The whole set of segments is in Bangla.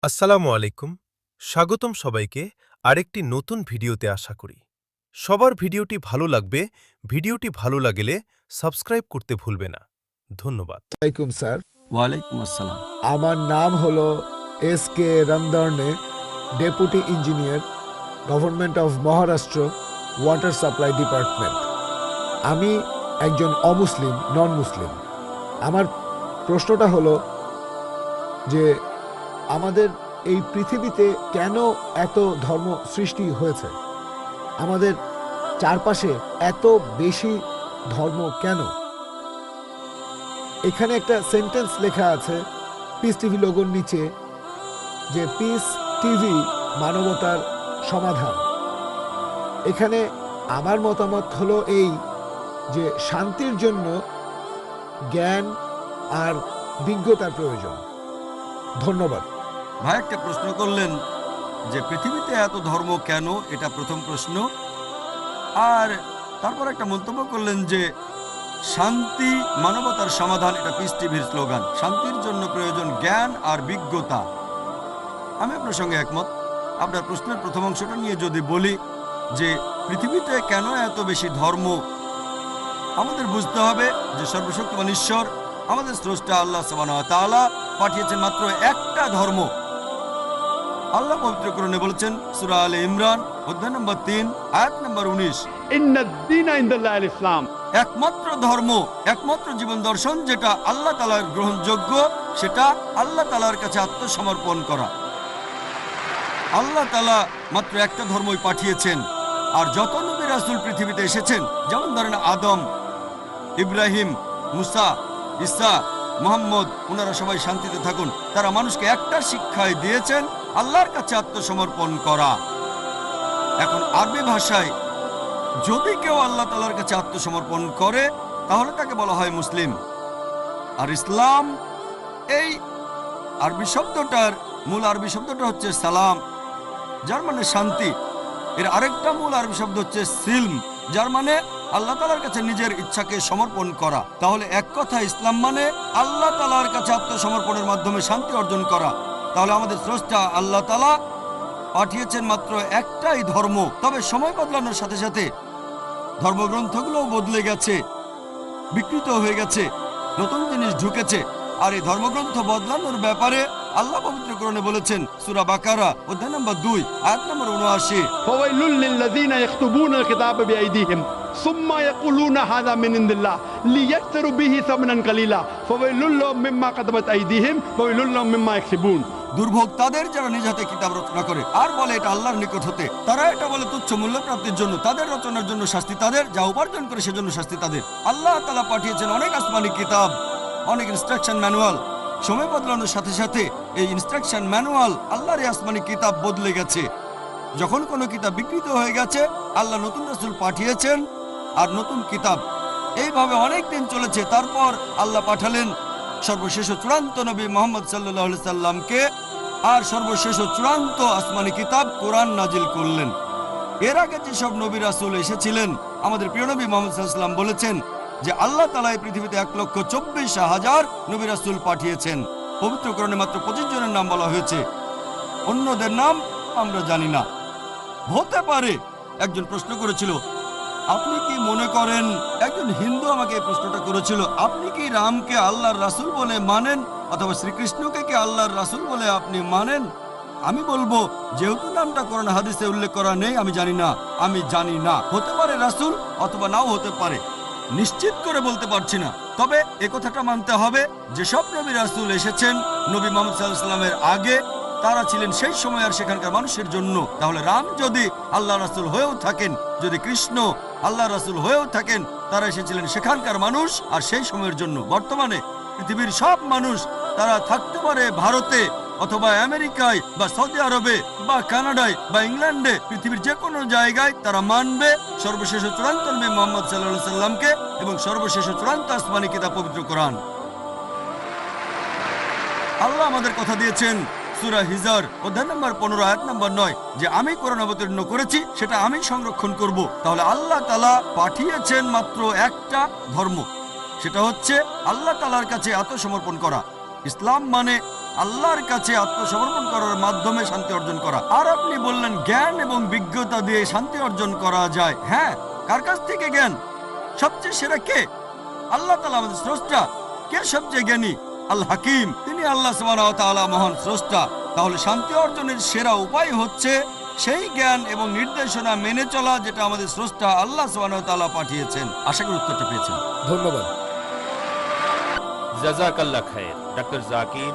আসসালামু আলাইকুম, স্বাগতম সবাইকে আরেকটি নতুন ভিডিওতে। আশা করি সবার ভিডিওটি ভালো লাগবে। ভিডিওটি ভালো লাগলে সাবস্ক্রাইব করতে ভুলবে না। ধন্যবাদ। আলাইকুম স্যার, ওয়ালাইকুম আসসালাম। আমার নাম হলো S K. Ramdarne, deputy engineer, government of Maharashtra, water supply department. আমি একজন অমুসলিম, নন মুসলিম। আমার প্রশ্নটা হলো যে আমাদের এই পৃথিবীতে কেন এত ধর্ম সৃষ্টি হয়েছে? আমাদের চারপাশে এত বেশি ধর্ম কেন? এখানে একটা সেন্টেন্স লেখা আছে পিস টিভি লোগোর নিচে, যে পিস টিভি মানবতার সমাধান। এখানে আমার মতামত হলো এই, যে শান্তির জন্য জ্ঞান আর বিজ্ঞতার প্রয়োজন। ধন্যবাদ। ভাই একটা প্রশ্ন করলেন যে পৃথিবীতে এত ধর্ম কেন, এটা প্রথম প্রশ্ন। আর তারপর একটা মন্তব্য করলেন যে শান্তি মানবতার সমাধান, এটা পিস টিভির স্লোগান। শান্তির জন্য প্রয়োজন জ্ঞান আর বিজ্ঞতা। আমি আপনার সঙ্গে একমত। আপনার প্রশ্নের প্রথম অংশটা নিয়ে যদি বলি যে পৃথিবীতে কেন এত বেশি ধর্ম, আমাদের বুঝতে হবে যে সর্বশক্তিমান ঈশ্বর, আমাদের স্রষ্টা আল্লাহ সুবহানাহু ওয়া তাআলা পাঠিয়েছেন মাত্র একটা ধর্ম। আল্লাহ পবিত্র কোরআনে বলেছেন, সূরা আলে ইমরান অধ্যায় নম্বর 3 আয়াত নম্বর 19, ইন্নাদ-দীনা ইনদাল্লাহিল ইসলাম। একমাত্র ধর্ম, একমাত্র জীবন দর্শন যেটা আল্লাহ তাআলার গ্রহণযোগ্য, সেটা আল্লাহ তাআলার কাছে আত্মসমর্পণ করা। আল্লাহ তাআলা মাত্র একটা ধর্মই পাঠিয়েছেন। আর যত নবী রাসূল পৃথিবীতে এসেছেন, যেমন ধরেন আদম, ইব্রাহিম, মুসা, ঈসা, মুহাম্মদ, ওনারা সবাই শান্তিতে থাকুন, তারা মানুষকে একটা শিক্ষাই দিয়েছেন, আল্লাহর কাছে আত্মসমর্পণ করা। এখন আরবি ভাষায় যদি কেউ আল্লাহ তাআলার কাছে আত্মসমর্পণ করে তাহলে তাকে বলা হয় মুসলিম। আর ইসলাম, এই আরবি শব্দটার মূল আরবি শব্দটা হচ্ছে সালাম, যার মানে শান্তি। এর আরেকটা মূল আরবি শব্দ হচ্ছে সিলম, যার মানে আল্লাহ তাআলার কাছে নিজের ইচ্ছাকে সমর্পণ করা। তাহলে এক কথা ইসলাম মানে আল্লাহ তাআলার কাছে আত্মসমর্পণের মাধ্যমে শান্তি অর্জন করা। তাহলে আমাদের স্রষ্টা আল্লাহ তাআলা পাঠিয়েছেন মাত্র একটাই ধর্ম। তবে সময় বদলানোর সাথে সাথে ধর্মগ্রন্থগুলোও বদলে গেছে, বিকৃত হয়ে গেছে, নতুন জিনিস ঢুকেছে। আর এই ধর্মগ্রন্থ বদলানোর ব্যাপারে আল্লাহ পবিত্র কোরআনে বলেছেন, সূরা বাকারা অধ্যায় নম্বর 2 আয়াত নম্বর 79, ফাওয়াইলুল লিল্লাযিনা ইয়াকতুবুনাল কিতাবা বিআইদিহিম সুম্মা ইয়াকুলুনা হাযা মিন ইনদিল্লাহ লিয়াশতারু বিহি সামানান কালিলা ফাওয়াইলুল লাহুম মিম্মা কাতাবাত আইদিহিম ওয়াইলুল লাহুম মিম্মা ইয়াকসিবুন। দুর্ভোগ তাদের যারা নিজ হাতে কিতাব রচনা করে আর বলে এটা আল্লাহর নিকট হতে। তারা এটা বলে তুচ্ছ মূল্য প্রাপ্তির জন্য। তাদের রচনার জন্য শাস্তি তাদের, যা উপার্জন করে সেজন্য শাস্তি তাদের। আল্লাহ তাআলা পাঠিয়েছেন অনেক আসমানি কিতাব, অনেক ইনস্ট্রাকশন ম্যানুয়াল। সময় বদলানোর সাথে সাথে এই ইনস্ট্রাকশন ম্যানুয়াল, আল্লাহর এই আসমানি কিতাব বদলে গেছে। যখন কোনো কিতাব বিকৃত হয়ে গেছে, আল্লাহ নতুন রাসূল পাঠিয়েছেন আর নতুন কিতাব। এইভাবে অনেক দিন চলেছে। তারপর আল্লাহ পাঠালেন সর্বশেষ ও চূড়ান্ত নবী মুহাম্মদ সাল্লাল্লাহু আলাইহি সাল্লামকে, আর সর্বশেষ ও চূড়ান্ত আসমানি কিতাব কোরআন নাজিল করলেন। এর আগে যেসব নবী রাসূল এসেছিলেন, আমাদের প্রিয় নবী মুহাম্মদ সাল্লাল্লাহু আলাইহি সাল্লাম বলেছেন যে আল্লাহ তাআলা এই পৃথিবীতে 1,24,000 নবী রাসূল পাঠিয়েছেন। পবিত্র কোরআনে মাত্র 25 জনের নাম বলা হয়েছে, অন্যদের নাম আমরা জানি না। হতে পারে একজন প্রশ্ন করেছিল, আপনি কি মনে করেন, একজন হিন্দু আমাকে এই প্রশ্নটা করেছিল, আপনি কি রামকে আল্লাহর রাসূল বলে মানেন, অথবা শ্রীকৃষ্ণকে কি আল্লাহর রাসূল বলে আপনি মানেন? আমি বলবো, যেহেতু নামটা কোরআন হাদিসে উল্লেখ করা নেই, আমি জানি না। আমি জানি না, হতে পারে রাসূল অথবা নাও হতে পারে, নিশ্চিত করে বলতে পারছি না। তবে এ কথাটা মানতে হবে, যেসব নবী রাসূল এসেছেন নবী মুহাম্মদ সাল্লাল্লাহু আলাইহি ওয়াসাল্লামের আগে, তারা ছিলেন সেই সময় আর সেখানকার মানুষের জন্য। তাহলে রাম যদি আল্লাহ রাসূল হয়েও থাকেন, যদি কৃষ্ণ আল্লাহ রাসূল হয়েও থাকেন, তারা এসেছিলেন সেখানকার মানুষ আর সেই সময়ের জন্য। বর্তমানে পৃথিবীর সব মানুষ, তারা থাকতে পারে ভারতে অথবা আমেরিকায় বা সৌদি আরবে বা কানাডায় বা ইংল্যান্ডে, পৃথিবীর যে কোনো জায়গায় তারা মানবে সর্বশেষ ও চূড়ান্ত নবী মুহাম্মদ সাল্লাল্লাহু আলাইহি সাল্লামকে এবং সর্বশেষ ও চূড়ান্ত আসমানি কিতাব পবিত্র কোরআন। আল্লাহ আমাদের কথা দিয়েছেন সূরা হিজর অধ্যায় নম্বর 15 আয়াত নম্বর 9, যে আমি কোরআন অবতীর্ণ করেছি, সেটা আমি সংরক্ষণ করব। তাহলে আল্লাহ তাআলা পাঠিয়েছেন মাত্র একটা ধর্ম, সেটা হচ্ছে আল্লাহ তাআলার কাছে আত্মসমর্পণ করা। ইসলাম মানে আল্লাহর কাছে আত্মসমর্পণ করার মাধ্যমে শান্তি অর্জন করা। আর আপনি বললেন জ্ঞান এবং বিজ্ঞতা দিয়ে শান্তি অর্জন করা যায়। হ্যাঁ, কার কাছ থেকে জ্ঞান? সবচেয়ে সেরা কে? আল্লাহ তাআলা আমাদের স্রষ্টা। কে সবচেয়ে জ্ঞানী? আল হাকিম, তিনি আল্লাহ সুবহানাহু ওয়া তাআলা মহান স্রষ্টা। তাহলে শান্তি অর্জনের সেরা উপায় হচ্ছে সেই জ্ঞান এবং নির্দেশনা মেনে চলা যেটা আমাদের স্রষ্টা আল্লাহ সুবহানাহু ওয়া তাআলা পাঠিয়েছেন। আশা করি উত্তরটা পেয়েছেন। ধন্যবাদ। জাযাকাল্লাহ খায়ের ডাক্তার জাকির,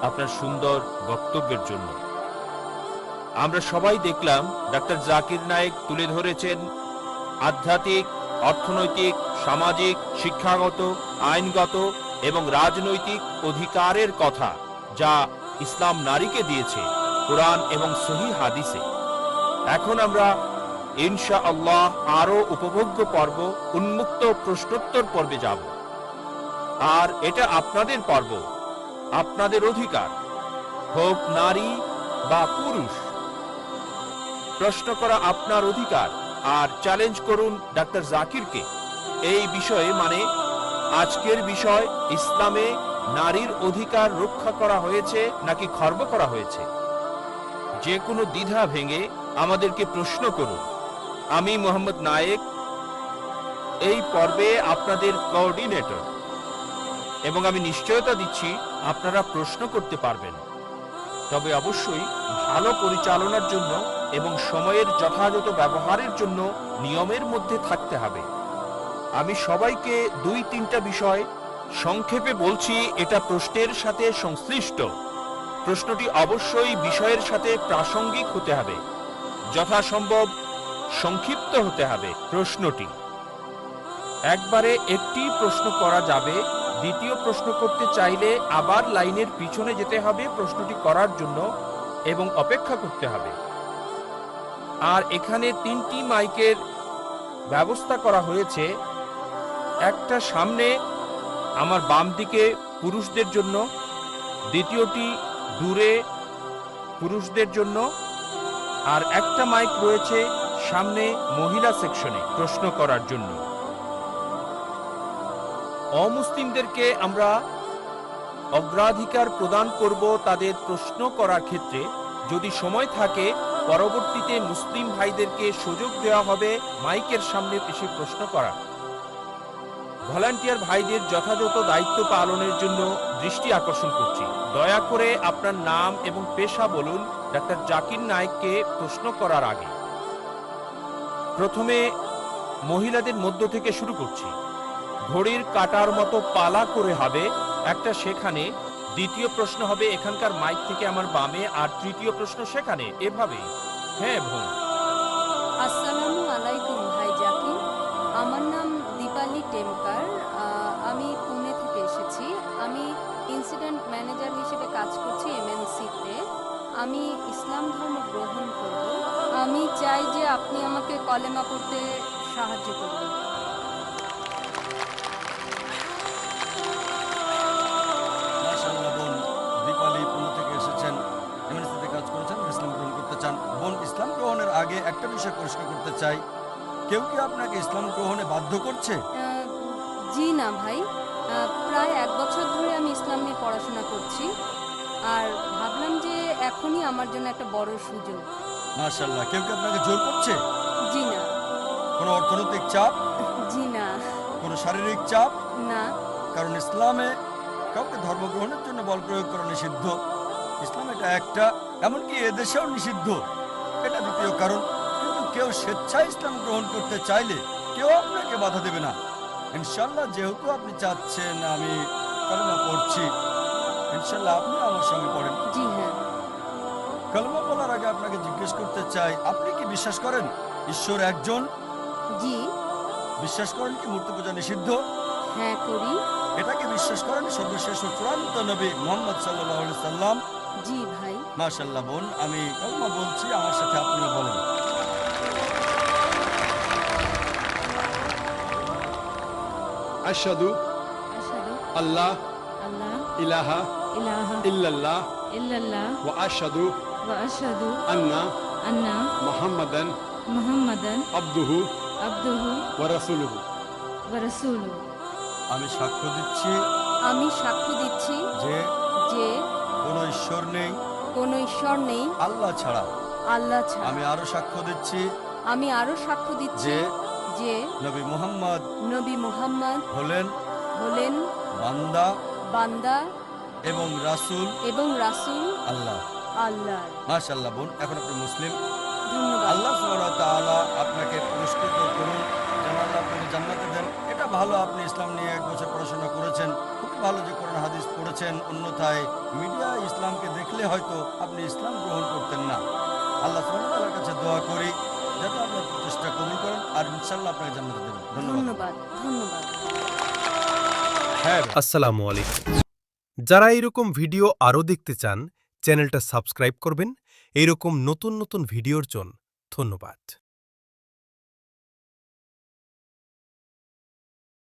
আপনার সুন্দর বক্তব্যের জন্য। আমরা সবাই দেখলাম ডাক্তার জাকির নায়েক তুলে ধরেছেন আধ্যাত্মিক, অর্থনৈতিক, সামাজিক, শিক্ষাগত, আইনগত এবং রাজনৈতিক অধিকারের কথা যা ইসলাম নারীকে দিয়েছে কোরআন এবং সহিহ হাদিসে। এখন আমরা ইনশাআল্লাহ আরো উপভোগ্য পর্ব, উন্মুক্ত প্রশ্নোত্তর পর্বে যাব। আর এটা আপনাদের পর্ব, আপনাদের অধিকার, হোক নারী বা পুরুষ। প্রশ্ন করা আপনার অধিকার। আর চ্যালেঞ্জ করুন ডাক্তার জাকিরকে এই বিষয়ে, মানে আজকের বিষয় ইসলামে নারীর অধিকার রক্ষা করা হয়েছে নাকি খর্ব করা হয়েছে। যে কোনো দ্বিধা ভেঙে আমাদেরকে প্রশ্ন করুন। আমি মোহাম্মদ নায়েক, এই পর্বে আপনাদের কোঅর্ডিনেটর, এবং আমি নিশ্চয়তা দিচ্ছি আপনারা প্রশ্ন করতে পারবেন। তবে অবশ্যই ভালো পরিচালনার জন্য এবং সময়ের যথাযথ ব্যবহারের জন্য নিয়মের মধ্যে থাকতে হবে। আমি সবাইকে 2-3টা বিষয় সংক্ষেপে বলছি। এটা প্রশ্নের সাথে সংশ্লিষ্ট। প্রশ্নটি অবশ্যই বিষয়ের সাথে প্রাসঙ্গিক হতে হবে, যথাসম্ভব সংক্ষিপ্ত হতে হবে। প্রশ্নটি একবারে একটি প্রশ্ন করা যাবে। দ্বিতীয় প্রশ্ন করতে চাইলে আবার লাইনের পিছনে যেতে হবে প্রশ্নটি করার জন্য এবং অপেক্ষা করতে হবে। আর এখানে 3টি মাইকের ব্যবস্থা করা হয়েছে। একটা সামনে আমার বাম দিকে পুরুষদের জন্য, দ্বিতীয়টি দূরে পুরুষদের জন্য, আর একটা মাইক রয়েছে সামনে মহিলা সেকশনে প্রশ্ন করার জন্য। অমুসলিমদেরকে আমরা অগ্রাধিকার প্রদান করব তাদের প্রশ্ন করার ক্ষেত্রে। যদি সময় থাকে পরবর্তীতে মুসলিম ভাইদেরকে সুযোগ দেওয়া হবে মাইকের সামনে এসে প্রশ্ন করার। ভলান্টিয়ার ভাইদের যথাযথ দায়িত্ব পালনের জন্য দৃষ্টি আকর্ষণ করছি। দয়া করে আপনার নাম এবং পেশা বলুন ডাক্তার জাকির নায়েককে প্রশ্ন করার আগে। প্রথমে মহিলাদের মধ্য থেকে শুরু করছি। ঘড়ির কাটার মতো পালা করে হবে একটা সেখানে, দ্বিতীয় প্রশ্ন হবে এখানকার মাইক থেকে আমার বামে, আর তৃতীয় প্রশ্ন সেখানে, এভাবে। হ্যাঁ বোন। আসসালামু আলাইকুম ভাই জাকির। আমার নাম দীপালি টেমকার। আমি পুনে থেকে এসেছি। আমি ইনসিডেন্ট ম্যানেজার হিসেবে কাজ করছি এমএনসিতে। আমি ইসলাম ধর্ম গ্রহণ করব। আমি চাই যে আপনি আমাকে কলেমা পড়তে সাহায্য করবেন। মাশাআল্লাহ বোন দীপালি পুনে থেকে এসেছেন, এমএনসিতে কাজ করেছেন, ইসলাম গ্রহণ করতে চান। বোন, ইসলাম গ্রহণের আগে একটা বিষয় পরিষ্কার করতে চাই, কেউ কি আপনাকে ইসলাম গ্রহণে বাধ্য করছে? জি না ভাই, প্রায় 1 বছর ধরে আমি ইসলাম নিয়ে পড়াশোনা করছি। আর ভাবলাম যে এখনই আমার জন্য একটা বড় সুযোগ। মাশাআল্লাহ, কেউ কি আপনাকে জোর করছে? জি না। কোনো অর্থনৈতিক চাপ? জি না। কোনো শারীরিক চাপ? না। কারণ ইসলামে কাউকে ধর্মগ্রহণের জন্য বল প্রয়োগ করা নিষিদ্ধ। ইসলাম এটা একটা, এমনকি এদেশেও নিষিদ্ধ। এটা দ্বিতীয় কারণ। কিন্তু কেউ স্বেচ্ছায় ইসলাম গ্রহণ করতে চাইলে কেউ আপনাকে বাধা দেবে না। ইনশাল্লাহ, যেহেতু আপনি চাচ্ছেন আমি কালেমা পড়ছি, ইনশাল্লাহ আপনি আমার সঙ্গে পড়েন। জি হ্যাঁ। কালেমা বলার আগে আপনাকে জিজ্ঞেস করতে চাই, আপনি কি বিশ্বাস করেন ঈশ্বর একজন? জি। বিশ্বাস করেন কি মূর্তি পূজা নিষিদ্ধ? হ্যাঁ করি। এটাকে বিশ্বাস করেন সর্বশেষ ও চূড়ান্ত নবী মুহাম্মদ সাল্লাল্লাহু আলাইহি সাল্লাম? জি ভাই। মাশাআল্লাহ বোন, আমি কালেমা বলছি, আমার সাথে আপনিও বলেন। আশহাদু আশহাদু আল্লাহ আল্লাহ ইলাহা ইলাহা ইল্লাল্লাহ ইল্লাল্লাহ ওয়া আশহাদু ওয়া আশহাদু আন্না আন্না মুহাম্মাদান মুহাম্মাদান আবদুহু আবদুহু ওয়া রাসূলুহু। ওয়া রাসূলুহু। আমি সাক্ষ্য দিচ্ছি আমি সাক্ষ্য দিচ্ছি যে যে কোনো ঈশ্বর নেই কোনো ঈশ্বর নেই আল্লাহ ছাড়া। আল্লাহ ছাড়া। আমি আরো সাক্ষ্য দিচ্ছি আমি আরো সাক্ষ্য দিচ্ছি যে যে নবী মুহাম্মদ নবী মুহাম্মদ হলেন হলেন বান্দা বান্দা এবং রাসূল এবং রাসূল আল্লাহ। আল্লাহর। মাশাআল্লাহ বোন, এখন আপনি মুসলিম। ধন্যবাদ। আল্লাহ সুবহানাহু ওয়া তাআলা আপনাকে পুরস্কৃত করুন, যেন আল্লাহ আপনাকে জান্নাতে দেন। এটা ভালো, আপনি ইসলাম নিয়ে 1 বছর পড়াশোনা করেছেন, খুবই ভালো যে কোরআন হাদিস পড়েছেন। অন্যথায় মিডিয়া ইসলামকে দেখলে হয়তো আপনি ইসলাম গ্রহণ করতেন না। আল্লাহ সুবহানাহু ওয়া তাআলার কাছে দোয়া করি যাতে আপনার প্রচেষ্টা কবুল করেন, আর ইনশাআল্লাহ আপনাকে জান্নাতে দেবেন। ধন্যবাদ। ধন্যবাদ। ধন্যবাদ। হ্যাঁ আসসালামু আলাইকুম। যারা এরকম ভিডিও আরও দেখতে চান চ্যানেলটা সাবস্ক্রাইব করবেন। এরকম নতুন নতুন ভিডিওর জন্য ধন্যবাদ।